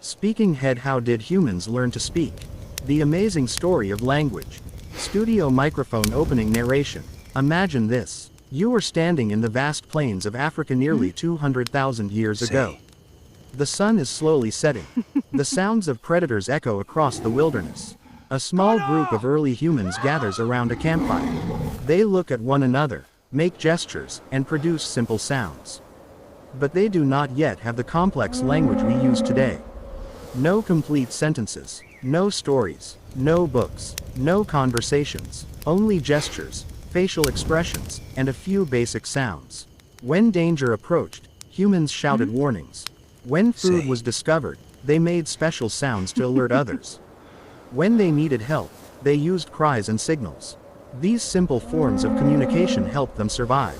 Speaking Head. How did humans learn to speak? The amazing story of language. Studio microphone opening narration. Imagine this. You are standing in the vast plains of Africa nearly 200,000 years ago. The sun is slowly setting. The sounds of predators echo across the wilderness. A small group of early humans gathers around a campfire. They look at one another, make gestures, and produce simple sounds. But they do not yet have the complex language we use today. No complete sentences, no stories, no books, no conversations, only gestures, facial expressions, and a few basic sounds. When danger approached, humans shouted warnings. When food was discovered, they made special sounds to alert others. When they needed help, they used cries and signals. These simple forms of communication helped them survive.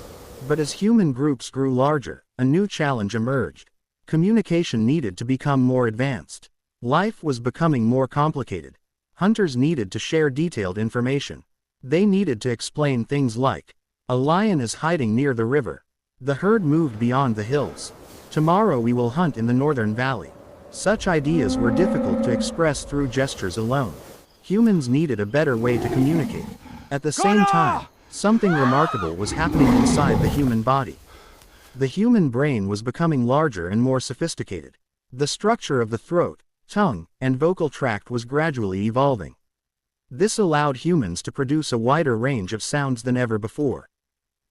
But as human groups grew larger, a new challenge emerged. Communication needed to become more advanced. Life was becoming more complicated. Hunters needed to share detailed information. They needed to explain things like, "A lion is hiding near the river. The herd moved beyond the hills. Tomorrow we will hunt in the northern valley." Such ideas were difficult to express through gestures alone. Humans needed a better way to communicate. At the same time, something remarkable was happening inside the human body. The human brain was becoming larger and more sophisticated. The structure of the throat, tongue, and vocal tract was gradually evolving. This allowed humans to produce a wider range of sounds than ever before.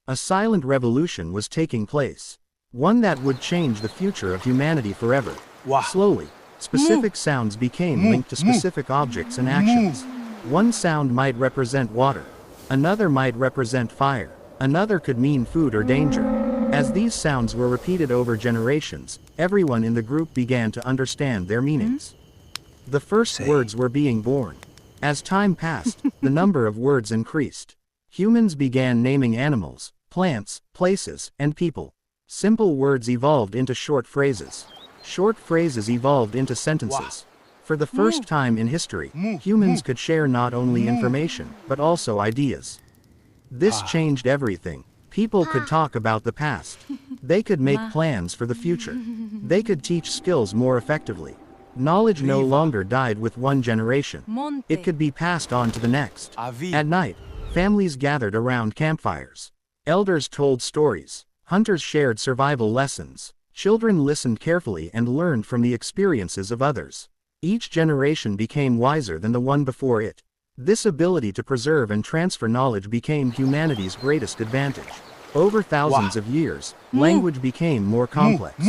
A silent revolution was taking place. One that would change the future of humanity forever. Slowly, specific sounds became linked to specific objects and actions. One sound might represent water. Another might represent fire. Another could mean food or danger. As these sounds were repeated over generations, everyone in the group began to understand their meanings. The first words were being born. As time passed, the number of words increased. Humans began naming animals, plants, places, and people. Simple words evolved into short phrases. Short phrases evolved into sentences. For the first time in history, humans could share not only information, but also ideas. This changed everything. People could talk about the past. They could make plans for the future. They could teach skills more effectively. Knowledge no longer died with one generation. It could be passed on to the next. At night, families gathered around campfires. Elders told stories. Hunters shared survival lessons. Children listened carefully and learned from the experiences of others. Each generation became wiser than the one before it. This ability to preserve and transfer knowledge became humanity's greatest advantage. Over thousands of years, language became more complex.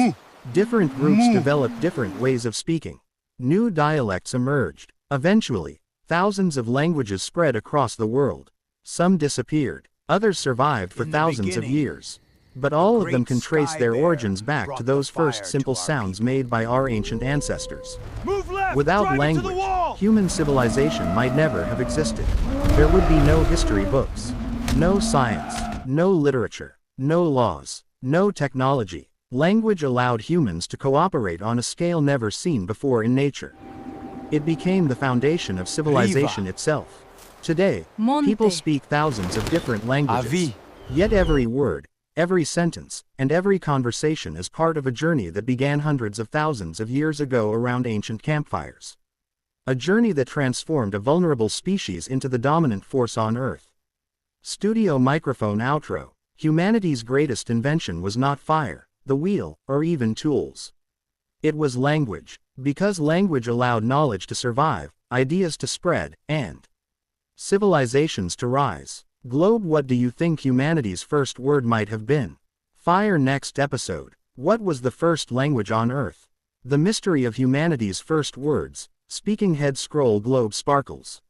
Different groups developed different ways of speaking. New dialects emerged. Eventually, thousands of languages spread across the world. Some disappeared. Others survived for thousands of years. But all of them can trace their origins back to those first simple sounds made by our ancient ancestors. Without language, human civilization might never have existed. There would be no history books, no science, no literature, no laws, no technology. Language allowed humans to cooperate on a scale never seen before in nature. It became the foundation of civilization itself. Today, people speak thousands of different languages. Yet every word, every sentence, and every conversation is part of a journey that began hundreds of thousands of years ago around ancient campfires. A journey that transformed a vulnerable species into the dominant force on Earth. Studio microphone outro. Humanity's greatest invention was not fire, the wheel, or even tools. It was language, because language allowed knowledge to survive, ideas to spread, and civilizations to rise. Globe. What do you think humanity's first word might have been? Fire. Next episode. What was the first language on Earth? The mystery of humanity's first words. Speaking Head. Scroll. Globe sparkles.